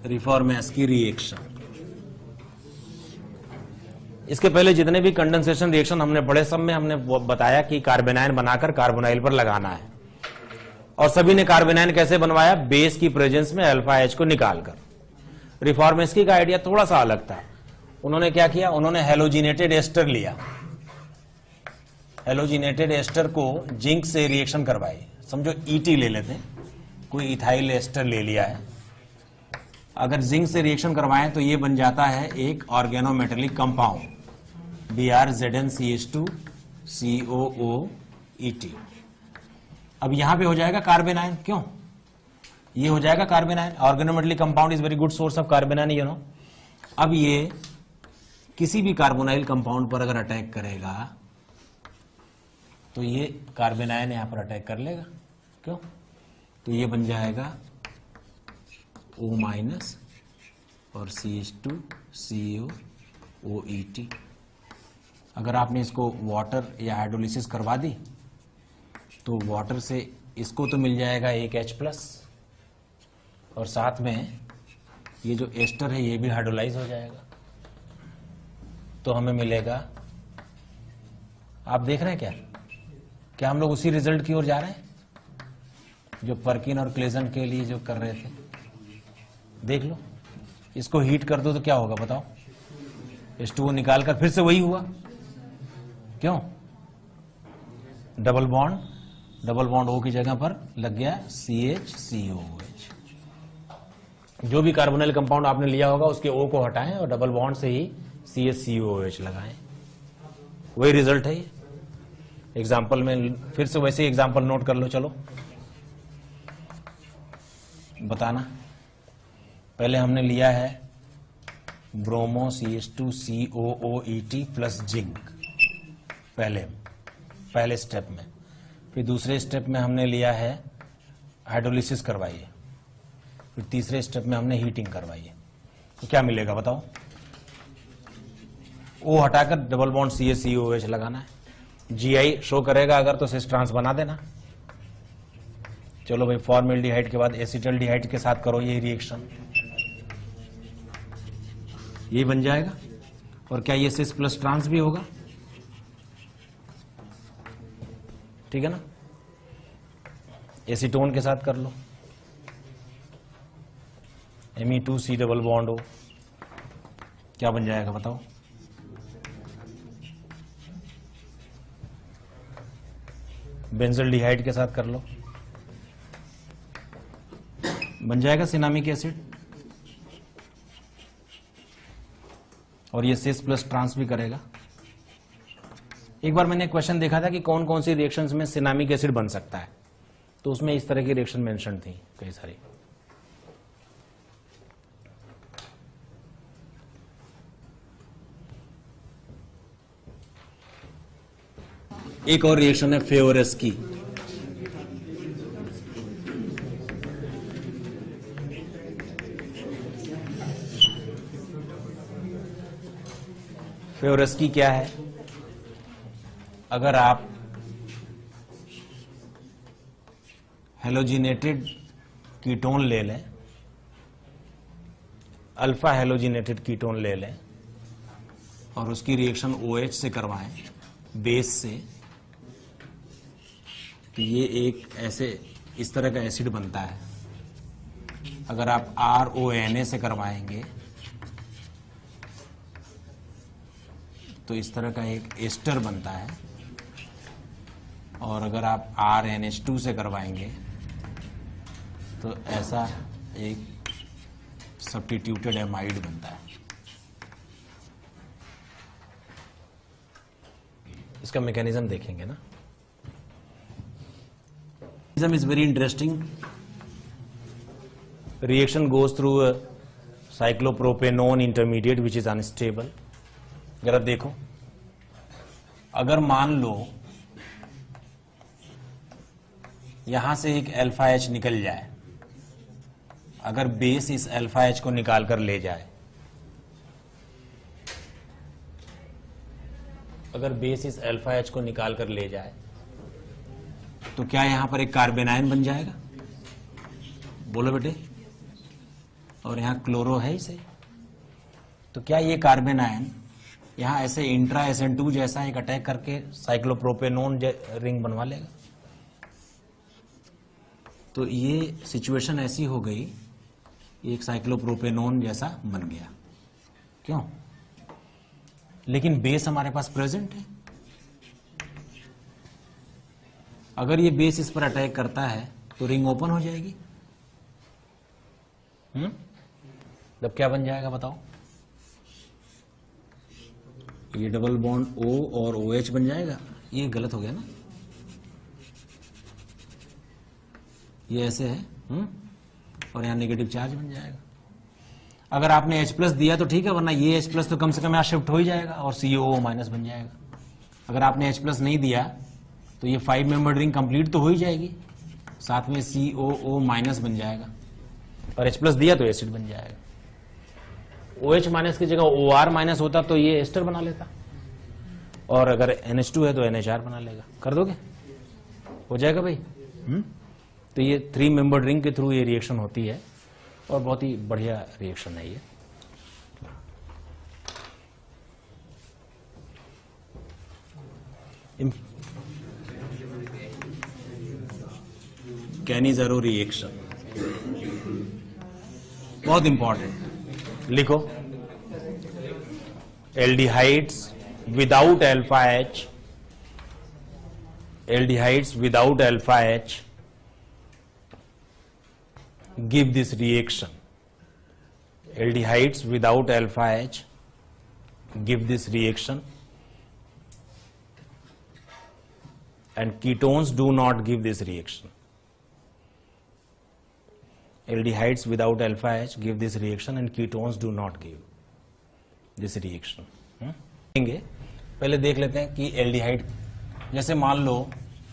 रिफॉर्मेस की रिएक्शन। इसके पहले जितने भी कंडेंसेशन रिएक्शन हमने पढ़े सब में हमने बताया कि कार्बेनाइन बनाकर कार्बोनाइल पर लगाना है, और सभी ने कार्बेनाइन कैसे बनवाया, बेस की प्रेजेंस में अल्फा एच को निकालकर। रिफॉर्मेस्की का आइडिया थोड़ा सा अलग था। उन्होंने क्या किया, उन्होंने हेलोजिनेटेड एस्टर लिया, हेलोजिनेटेड एस्टर को जिंक से रिएक्शन करवाई। समझो ईटी ले लेते हैं, कोई इथाइल एस्टर ले लिया है, अगर जिंक से रिएक्शन करवाएं तो ये बन जाता है एक ऑर्गेनोमेटेलिक कंपाउंड BrZnCH2COOET। अब यहां पे हो जाएगा कार्बेनाइन, क्यों, ये हो जाएगा कार्बेनाइन। Organometallic compound is very good source of कार्बेनाइन, you know. अब ये किसी भी कार्बोनाइल कंपाउंड पर अगर अटैक करेगा तो ये कार्बेनाइन यहां पर अटैक कर लेगा, क्यों, तो ये बन जाएगा O- और CH2COOET। अगर आपने इसको वाटर या हाइड्रोलिसिस करवा दी तो वाटर से इसको तो मिल जाएगा एक H+, और साथ में ये जो एस्टर है ये भी हाइड्रोलाइज हो जाएगा, तो हमें मिलेगा। आप देख रहे हैं क्या हम लोग उसी रिजल्ट की ओर जा रहे हैं जो पर्किन और क्लेजन के लिए जो कर रहे थे। देख लो, इसको हीट कर दो तो क्या होगा बताओ, H2O निकाल कर फिर से वही हुआ, क्यों, डबल बॉन्ड O की जगह पर लग गया CH-COOH। जो भी कार्बोनाइल कंपाउंड आपने लिया होगा उसके O को हटाएं और डबल बॉन्ड से ही CH-COOH लगाएं, वही रिजल्ट है ये। एग्जाम्पल में फिर से वैसे ही एग्जाम्पल नोट कर लो, चलो बताना। पहले हमने लिया है ब्रोमो CH2COOET प्लस जिंक, पहले स्टेप में। फिर दूसरे स्टेप में हमने लिया है हाइड्रोलिसिस करवाई है, फिर तीसरे स्टेप में हमने हीटिंग करवाई है। तो क्या मिलेगा बताओ, O हटाकर डबल बॉन्ड CH-COOH लगाना है। GI शो करेगा अगर तो सिस ट्रांस बना देना। चलो भाई, फॉर्मेल्डिहाइड के बाद एसिटल्डिहाइड के साथ करो ये रिएक्शन, ये बन जाएगा। और क्या ये सिस प्लस ट्रांस भी होगा, ठीक है ना। एसीटोन के साथ कर लो, Me2C डबल बॉन्ड हो, क्या बन जाएगा बताओ, बेंजल्डिहाइड के साथ कर लो, बन जाएगा सिनामिक एसिड। और ये सिस प्लस ट्रांस भी करेगा। एक बार मैंने क्वेश्चन देखा था कि कौन कौन सी रिएक्शंस में सिनामिक एसिड बन सकता है, तो उसमें इस तरह की रिएक्शन मेंशन थी कई सारी। एक और रिएक्शन है फेवरेस्की। फेवरेस्की क्या है, अगर आप हेलोजिनेटेड कीटोन ले लें, अल्फा हेलोजिनेटेड कीटोन ले लें और उसकी रिएक्शन OH से करवाएं बेस से, तो ये एक ऐसे इस तरह का एसिड बनता है। अगर आप RONA से करवाएंगे तो इस तरह का एक एस्टर बनता है, और अगर आप RNH2 से करवाएंगे तो ऐसा एक सब्स्टिट्यूटेड एमाइड बनता है। इसका मैकेनिज्म देखेंगे ना। Mechanism is very interesting. Reaction goes through cyclopropanone intermediate which is unstable. जरा देखो, अगर मान लो यहां से एक अल्फा H निकल जाए, अगर बेस इस अल्फा H को निकाल कर ले जाए, अगर बेस इस अल्फा H को निकाल कर ले जाए तो क्या यहां पर एक कार्बेनाइन बन जाएगा, बोलो बेटे। और यहाँ क्लोरो है ही सही। तो क्या ये कार्बन आयन यहाँ ऐसे इंट्रा SN2 जैसा एक अटैक करके साइक्लोप्रोपेनोन रिंग बनवा लेगा? तो ये सिचुएशन ऐसी हो गई, एक साइक्लोप्रोपेनोन जैसा बन गया। क्यों? लेकिन बेस हमारे पास प्रेजेंट है। अगर ये बेस इस पर अटैक करता है तो रिंग ओपन हो जाएगी। तब क्या बन जाएगा बताओ? ये डबल बॉन्ड O और OH बन जाएगा। ये गलत हो गया ना, ये ऐसे है और यहां नेगेटिव चार्ज बन जाएगा। अगर आपने H+ दिया तो ठीक है, वरना ये H+ तो कम से कम यहां शिफ्ट हो ही जाएगा और COO- बन जाएगा। अगर आपने H+ नहीं दिया तो ये 5 मेंबर्ड रिंग कंप्लीट तो हो ही जाएगी, साथ में COO- बन जाएगा, और H+ दिया तो एसिड बन जाएगा। OH- की जगह OR- होता तो ये एस्टर बना लेता, और अगर NH2 है तो NHR बना लेगा। कर दोगे? हो जाएगा भाई। तो ये 3 मेंबर्ड रिंग के थ्रू ये रिएक्शन होती है और बहुत ही बढ़िया रिएक्शन है ये। कैनिज़ारो रिएक्शन बहुत इंपॉर्टेंट, लिखो। Aldehydes without alpha H, aldehydes without alpha H give this reaction. Aldehydes without alpha H give this reaction, and ketones do not give this reaction. Aldehydes without alpha H give this reaction and ketones do not give this reaction. पहले देख लेते हैं कि aldehyde, जैसे मान लो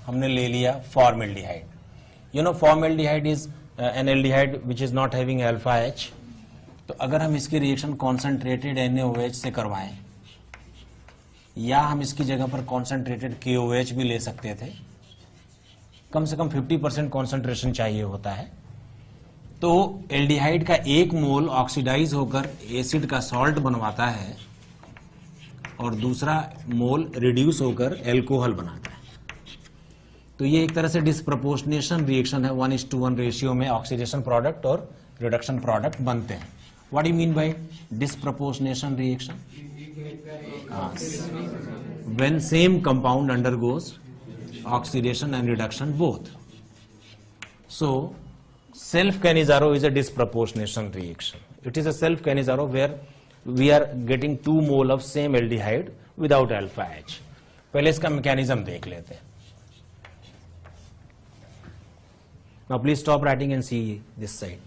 हमने ले लिया formaldehyde. You know formaldehyde is an aldehyde which is not having alpha H। तो अगर हम इसकी रिएक्शन कॉन्सेंट्रेटेड NaOH से करवाएं, या हम इसकी जगह पर कॉन्सेंट्रेटेड KOH भी ले सकते थे, कम से कम 50% कॉन्सेंट्रेशन चाहिए होता है। तो एल्डिहाइड का 1 मोल ऑक्सीडाइज होकर एसिड का सॉल्ट बनवाता है और दूसरा मोल रिड्यूस होकर एल्कोहल बनाता है। तो ये एक तरह से डिस्प्रपोर्शनेशन रिएक्शन है, 1:1 रेशियो में ऑक्सीडेशन प्रोडक्ट और रिडक्शन प्रोडक्ट बनते हैं। What do you mean by disproportionation reaction? When same compound undergoes oxidation and reduction both. So self Cannizzaro is a disproportionation reaction. It is a self Cannizzaro where we are getting 2 mole of same aldehyde without alpha H. पहले इसका mechanism देख लेते हैं। Now please stop writing and see this side.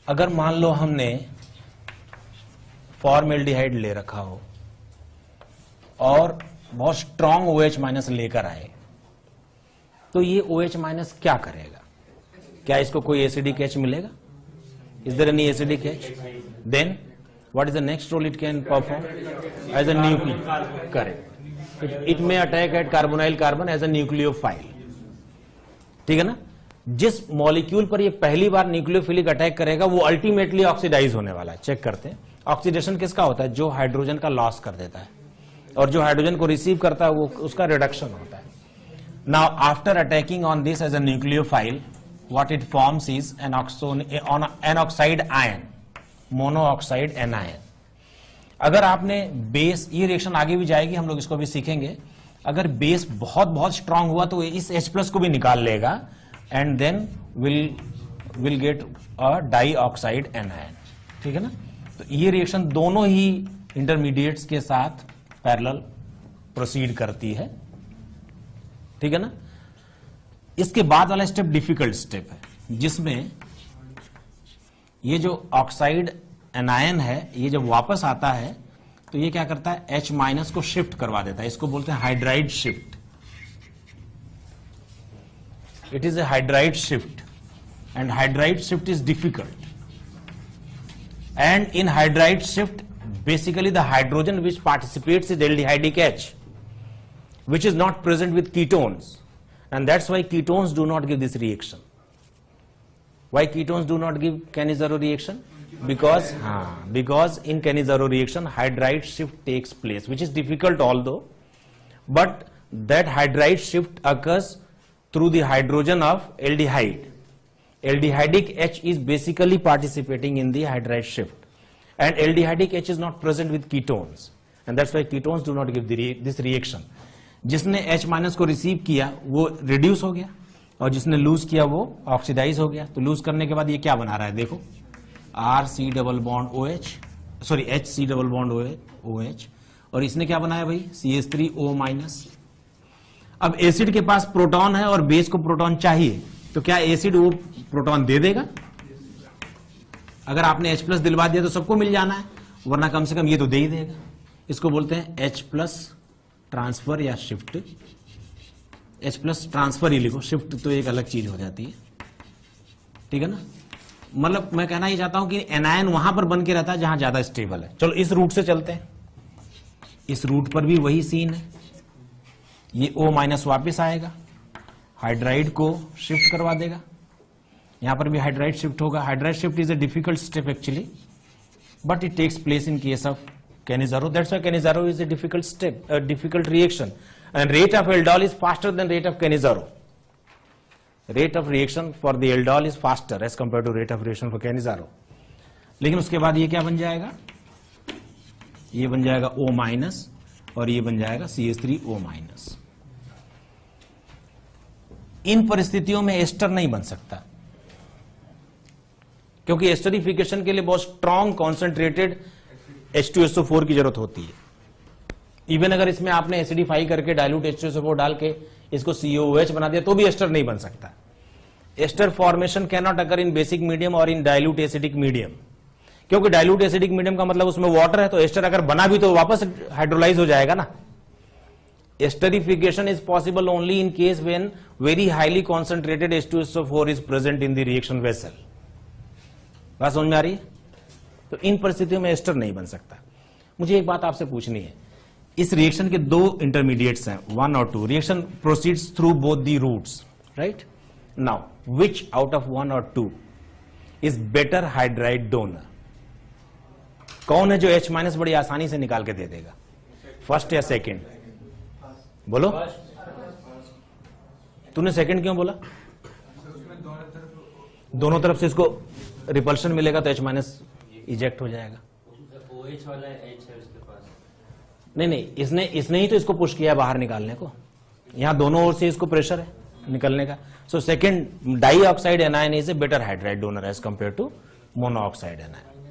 अगर मान लो हमने formaldehyde ले रखा हो और बहुत स्ट्रॉन्ग OH- लेकर आए, तो ये OH- क्या करेगा? क्या इसको कोई एसिडिक H मिलेगा? Is there any acidic H? Then what is the next role it can perform? As a nucleo, correct. It may attack at carbonyl carbon as a nucleophile. ठीक है ना? जिस मॉलिक्यूल पर ये पहली बार न्यूक्लियोफिलिक अटैक करेगा वो अल्टीमेटली ऑक्सीडाइज होने वाला है। चेक करते हैं ऑक्सीडेशन किसका होता है? जो हाइड्रोजन का लॉस कर देता है, और जो हाइड्रोजन को रिसीव करता है वो उसका रिडक्शन होता है। Now after attacking on this as a nucleophile, what it forms is an oxide ion, monoxide anion. अगर आपने बेस, ये रिएक्शन आगे भी जाएगी, हम लोग इसको भी सीखेंगे। अगर बेस बहुत बहुत स्ट्रांग हुआ तो इस H+ को भी निकाल लेगा and then will get a dioxide anion. ठीक है ना? तो ये रिएक्शन दोनों ही इंटरमीडिएट्स के साथ पैरेलल प्रोसीड करती है। ठीक है ना? इसके बाद वाला स्टेप डिफिकल्ट स्टेप है, जिसमें ये जो ऑक्साइड एनायन है ये जब वापस आता है तो ये क्या करता है? H- को शिफ्ट करवा देता है। इसको बोलते हैं hydride shift. It is a hydride shift and hydride shift is difficult. And in hydride shift basically the hydrogen which participates is aldehydic H, which is not present with ketones, and that's why ketones do not give this reaction. Why ketones do not give Cannizzaro reaction? Because in Cannizzaro reaction hydride shift takes place, which is difficult although, but that hydride shift occurs through the hydrogen of aldehyde. Aldehydic H is basically participating in the hydride shift, and aldehydic H is not present with ketones, and that's why ketones do not give this reaction. जिसने H minus को receive किया वो reduce हो गया, और जिसने loose किया वो ऑक्सीडाइज हो गया. तो लूज करने के बाद ये क्या बना रहा है, देखो RC double bond OH, sorry HC double bond OH, और इसने क्या बनाया भाई CH3O माइनस. अब एसिड के पास प्रोटॉन है और बेस को प्रोटॉन चाहिए, तो क्या एसिड वो प्रोटॉन दे देगा? अगर आपने H+ दिलवा दिया तो सबको मिल जाना है, वरना कम से कम ये तो दे ही देगा. इसको बोलते हैं H+ ट्रांसफर या शिफ्ट. H+ ट्रांसफर ही लिखो, शिफ्ट तो एक अलग चीज हो जाती है, ठीक है ना. मतलब मैं कहना ही चाहता हूं कि एनायन वहां पर बन के रहता है जहां ज्यादा स्टेबल है. चलो इस रूट से चलते हैं. इस रूट पर भी वही सीन है. ये O- वापस आएगा, हाइड्राइड को शिफ्ट करवा देगा. यहां पर भी हाइड्राइड शिफ्ट होगा. Hydride shift is a difficult step actually, but it takes place in case of Cannizzaro. That's why Cannizzaro is a difficult step, a difficult reaction, and rate of aldol is faster than rate of Cannizzaro. Rate of reaction for the aldol is faster as compared to rate of reaction for Cannizzaro. लेकिन उसके बाद ये क्या बन जाएगा, ये बन जाएगा O- और ये बन जाएगा CH3O-. इन परिस्थितियों में एस्टर नहीं बन सकता, क्योंकि एस्टरिफिकेशन के लिए बहुत स्ट्रॉन्ग कॉन्सेंट्रेटेड H2SO4 की जरूरत होती है. इवन अगर इसमें आपने एसिडिफाई करके डाइल्यूट H2SO4 डाल के इसको COOH बना दिया तो भी एस्टर नहीं बन सकता. Ester formation can not occur in basic medium और इन डाइल्यूट एसिडिक मीडियम, क्योंकि डाइल्यूट एसिडिक मीडियम का मतलब उसमें वाटर है, तो एस्टर अगर बना भी तो वापस हाइड्रोलाइज हो जाएगा ना. Esterification is possible only in case when very highly concentrated H2SO4 is present in the reaction vessel. बात समझ में आ रही है? तो इन परिस्थितियों में एस्टर नहीं बन सकता. मुझे एक बात आपसे पूछनी है, इस रिएक्शन के दो इंटरमीडिएट्स हैं, 1 और 2. Reaction proceeds through both the routes, right. Now which out of 1 और 2 इज बेटर हाइड्राइड डोनर? कौन है जो H- बड़ी आसानी से निकाल के दे देगा, फर्स्ट या सेकंड? बोलो. तूने सेकंड क्यों बोला? दोनों तरफ से इसको रिपल्शन मिलेगा तो H- इजेक्ट हो जाएगा. OH वाला H है उसके पास. नहीं, इसने ही तो इसको पुश किया बाहर निकालने को. यहां दोनों ओर से इसको प्रेशर है निकलने का. So second dioxide anion is a better hydride donor as compare to monoxide anion.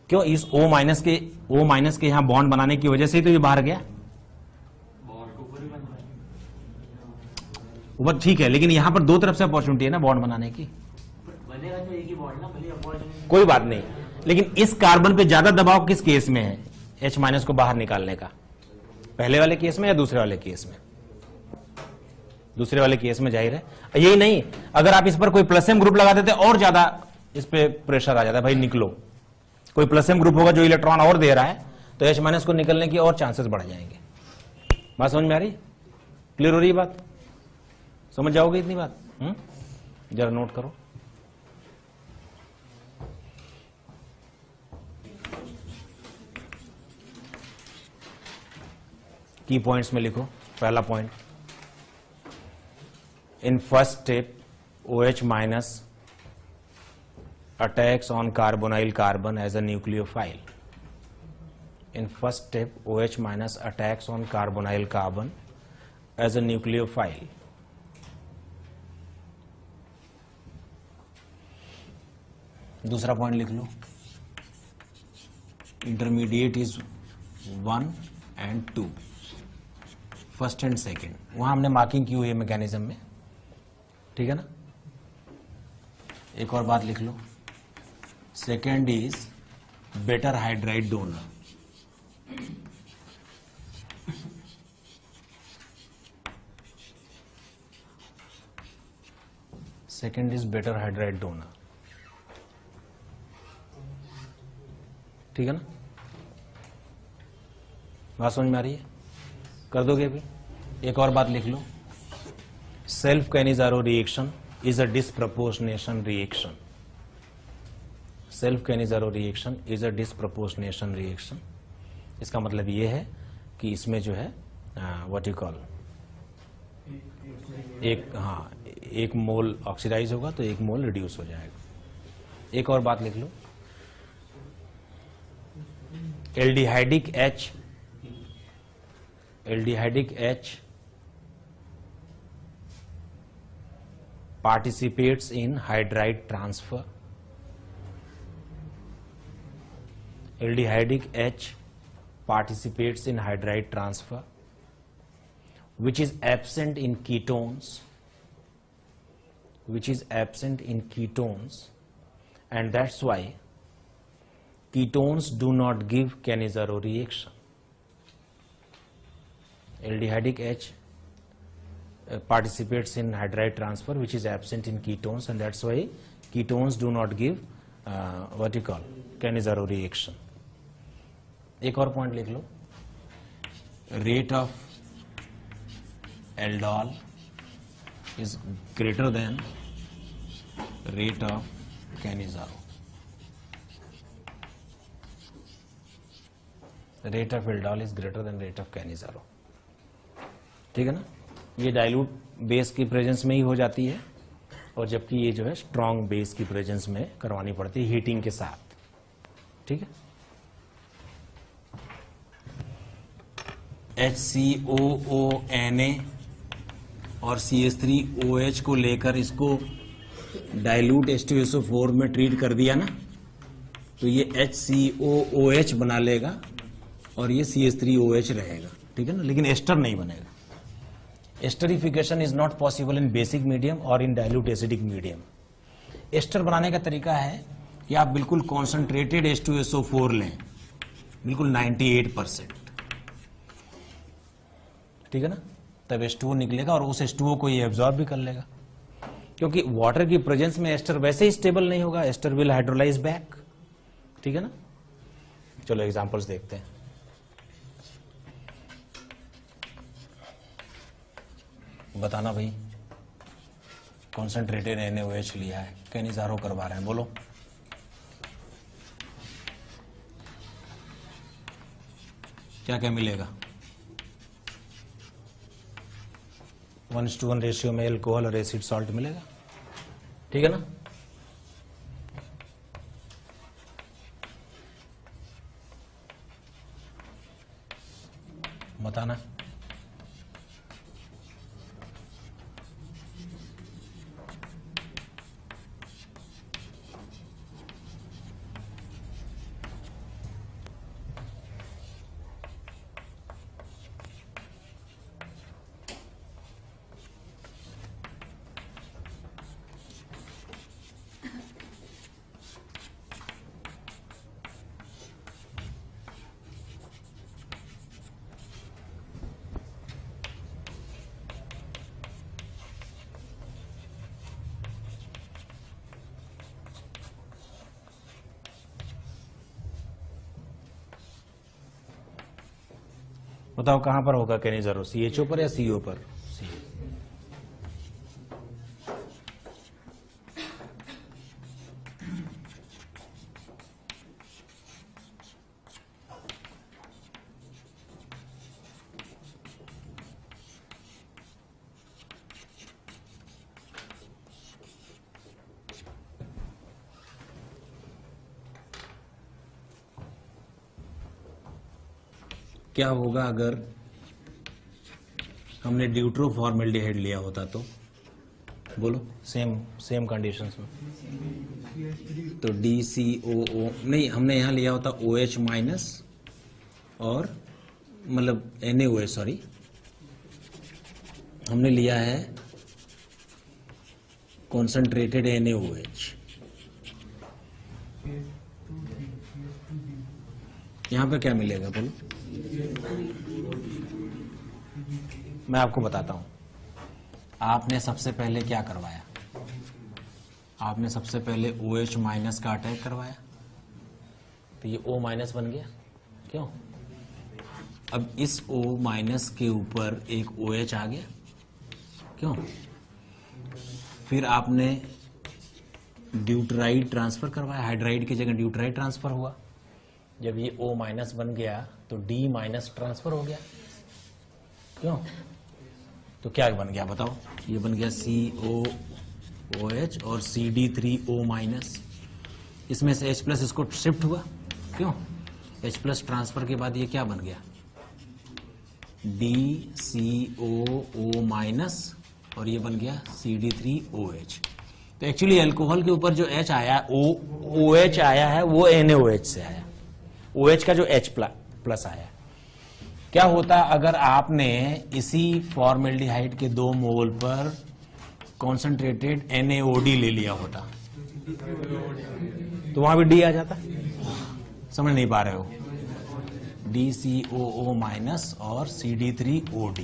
क्यों? इस O- के यहां बॉन्ड बनाने की वजह से ही तो ये बाहर गया. ऊपर ठीक है, लेकिन यहां पर दो तरफ से अपॉर्चुनिटी है ना बॉन्ड बनाने की. बनेगा तो एक ही बॉन्ड ना, भले अपॉर्चुनिटी. कोई बात नहीं, लेकिन इस कार्बन पे ज्यादा दबाव किस केस में है H- को बाहर निकालने का? पहले वाले केस में या दूसरे वाले केस में? दूसरे वाले केस में जाहिर है. यही नहीं, अगर आप इस पर कोई प्लसएम ग्रुप लगा देते और ज्यादा इस पे प्रेशर आ जाता है, भाई निकलो. कोई प्लसएम ग्रुप होगा जो इलेक्ट्रॉन और दे रहा है, तो H- को निकलने की और चांसेस बढ़ जाएंगे. बात समझ में आ रही? क्लियर हो रही बात? समझ जाओगे इतनी बात? जरा नोट करो. की पॉइंट्स में लिखो. पहला point, in first step OH- attacks on carbonyl carbon as a nucleophile. In first step OH- attacks on carbonyl carbon as a nucleophile. दूसरा पॉइंट लिख लो, intermediate is 1 and 2, first and second. वहां हमने marking की हुई है mechanism में, ठीक है ना. एक और बात लिख लो, second is better hydride donor. Second is better hydride donor, ठीक है ना. बात समझ में आ रही है? कर दोगे अभी? एक और बात लिख लो, self Cannizzaro reaction is a disproportionation reaction. Self Cannizzaro reaction is a disproportionation reaction. इसका मतलब ये है कि इसमें जो है व्हाट यू कॉल एक मोल ऑक्सीडाइज होगा तो एक मोल रिड्यूस हो जाएगा. एक और बात लिख लो, aldehydic H participates in hydride transfer. Aldehydic H participates in hydride transfer, which is absent in ketones, and that's why ketones do not give Cannizzaro reaction. Aldehydic H participates in hydride transfer, which is absent in ketones, and that's why ketones do not give what you call Cannizzaro reaction. एक और पॉइंट लिख लो, rate of aldol is greater than rate of Cannizzaro. Rate of aldol is greater than rate of Cannizzaro. ठीक है ना. ये dilute base की प्रेजेंस में ही हो जाती है, और जबकि ये जो है स्ट्रॉन्ग बेस की प्रेजेंस में करवानी पड़ती है हीटिंग के साथ. ठीक है. HCOONA और CH3OH को लेकर इसको डाइल्यूट H2SO4 में ट्रीट कर दिया ना, तो ये HCOOH बना लेगा और ये CH3OH रहेगा. ठीक है ना. लेकिन एस्टर नहीं बनेगा. Esterification is not possible in basic medium और in dilute acidic medium. Ester बनाने का तरीका है कि आप बिल्कुल कॉन्सेंट्रेटेड H2SO4 लें, बिल्कुल 98%. ठीक है ना. तब H2O निकलेगा और उस H2O को ये एब्जॉर्ब भी कर लेगा, क्योंकि वाटर की प्रेजेंस में एस्टर वैसे ही स्टेबल नहीं होगा. Ester will hydrolyse back. ठीक है ना. चलो एग्जांपल्स देखते हैं. बताना भाई, कॉन्सेंट्रेटेड NaOH लिया है, कैनिज़ारो करवा रहे हैं, बोलो. क्या क्या मिलेगा? 1:1 रेशियो में एल्कोहल और एसिड सॉल्ट मिलेगा. ठीक है ना. बताना. बताओ कहां पर होगा कैनिज़ारो, CHO पर या CO पर? क्या होगा अगर हमने ड्यूट्रोफॉर्मेल्डिहाइड लिया होता तो? बोलो. सेम कंडीशंस में तो DCOO नहीं, हमने यहां लिया होता OH माइनस और मतलब NaOH, सॉरी, हमने लिया है कॉन्सेंट्रेटेड NaOH. यहां पे क्या मिलेगा बोलो? मैं आपको बताता हूं. आपने सबसे पहले क्या करवाया? आपने सबसे पहले OH माइनस का अटैक करवाया, तो ये O माइनस बन गया. क्यों? अब इस O माइनस के ऊपर एक OH आ गया. क्यों? फिर आपने ड्यूटराइड ट्रांसफर करवाया, हाइड्राइड की जगह ड्यूटराइड ट्रांसफर हुआ। जब ये O माइनस बन गया तो D माइनस ट्रांसफर हो गया, क्यों? तो क्या बन गया बताओ? ये बन गया COOH और CD3O माइनस। इसमें से H प्लस इसको शिफ्ट हुआ, क्यों? H प्लस ट्रांसफर के बाद ये क्या बन गया? DCOO माइनस और ये बन गया CD3OH। तो एक्चुअली अल्कोहल के ऊपर जो H आया, OH आया है, वो NaOH से आया। OH का जो H प्लस आया। क्या होता अगर आपने इसी फॉर्मेल्डिहाइड के 2 मोल पर कॉन्सेंट्रेटेड NaOD ले लिया होता, तो वहां भी D आ जाता। समझ नहीं पा रहे हो? DCOO माइनस और CD3OD।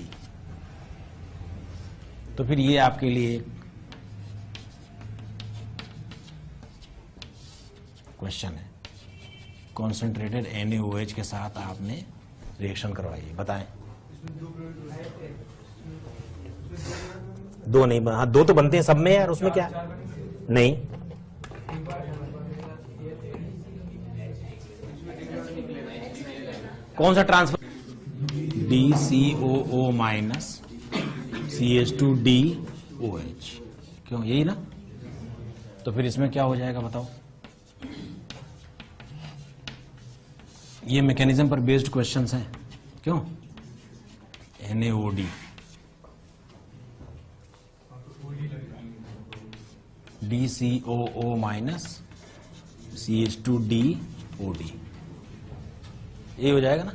तो फिर ये आपके लिए क्वेश्चन है, कॉन्सेंट्रेटेड NaOH के साथ आपने रिएक्शन करवाई, बताएं। 2 नहीं, हाँ 2 तो बनते हैं सब में यार, उसमें क्या? नहीं, कौन सा ट्रांसफर? DCOO माइनस CH2DOH, क्यों? यही ना? तो फिर इसमें क्या हो जाएगा बताओ? ये मैकेनिज्म पर बेस्ड क्वेश्चंस हैं, क्यों? NaOD DCOO माइनस CH2DOD, ये हो जाएगा ना?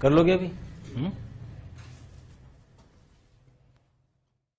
कर लोगे अभी?